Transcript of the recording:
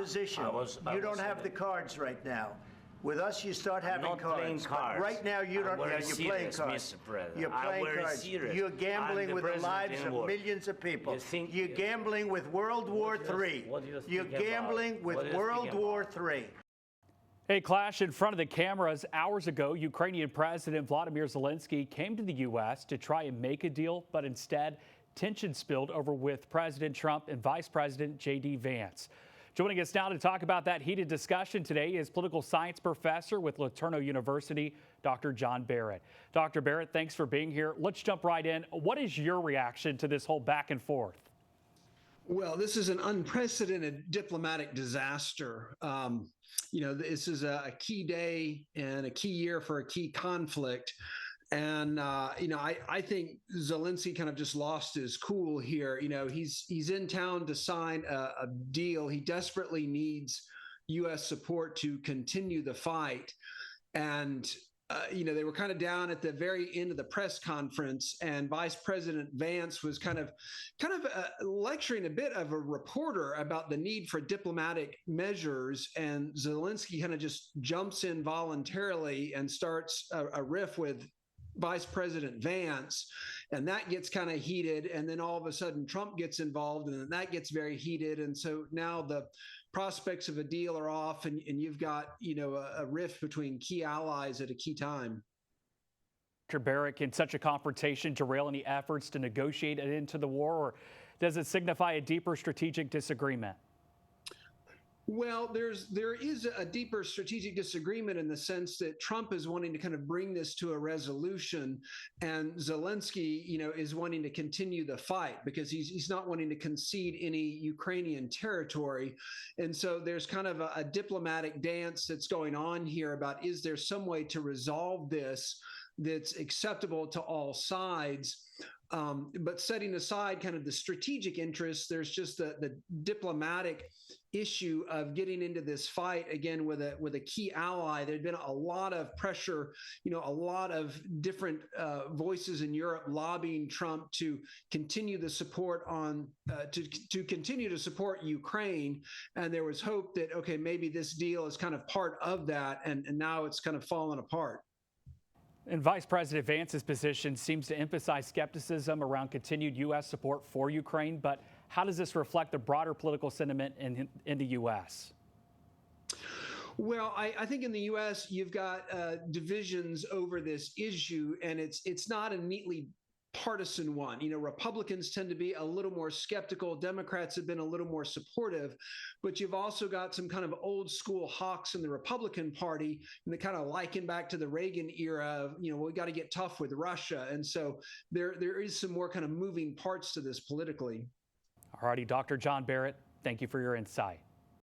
Position. You don't have the cards right now. With us, you start having cards. Cards. Right now, you don't. Yeah, you're playing cards. You're playing cards. Serious. You're gambling with the lives of millions of people. You're gambling with World War III. You're gambling with World War III. A clash in front of the cameras hours ago. Ukrainian President Vladimir Zelenskyy came to the U.S. to try and make a deal, but instead tension spilled over with President Trump and Vice President J.D. Vance. Joining us now to talk about that heated discussion today is political science professor with LeTourneau University, Dr. John Barrett. Dr. Barrett, thanks for being here. Let's jump right in. What is your reaction to this whole back and forth? Well, this is an unprecedented diplomatic disaster. This is a key day and a key year for a key conflict. And, I think Zelenskyy kind of just lost his cool here. He's in town to sign a deal. He desperately needs U.S. support to continue the fight. And, they were kind of down at the very end of the press conference, and Vice President Vance was kind of lecturing a bit of a reporter about the need for diplomatic measures. And Zelenskyy kind of just jumps in voluntarily and starts a riff with Vice President Vance, and that gets kind of heated. And then all of a sudden Trump gets involved, and then that gets very heated. And so now the prospects of a deal are off, and you've got, a rift between key allies at a key time. Dr. Barrett, can such a confrontation derail any efforts to negotiate an end to the war, or does it signify a deeper strategic disagreement? Well, there is a deeper strategic disagreement in the sense that Trump is wanting to kind of bring this to a resolution, and Zelenskyy, is wanting to continue the fight because he's not wanting to concede any Ukrainian territory. And so there's kind of a diplomatic dance that's going on here about, is there some way to resolve this that's acceptable to all sides? But setting aside kind of the strategic interests, there's just the diplomatic issue of getting into this fight again with a key ally. There'd been a lot of pressure, a lot of different voices in Europe lobbying Trump to continue the support to continue to support Ukraine. And there was hope that, okay, maybe this deal is kind of part of that, and now it's kind of fallen apart. And Vice President Vance's position seems to emphasize skepticism around continued U.S. support for Ukraine. But how does this reflect the broader political sentiment in the U.S.? Well, I think in the U.S. you've got divisions over this issue, and it's not a neatly partisan one. Republicans tend to be a little more skeptical. Democrats have been a little more supportive, but you've also got some kind of old school hawks in the Republican Party, and they kind of liken back to the Reagan era of, we got to get tough with Russia. And so there is some more kind of moving parts to this politically. All righty, Dr. John Barrett, thank you for your insight.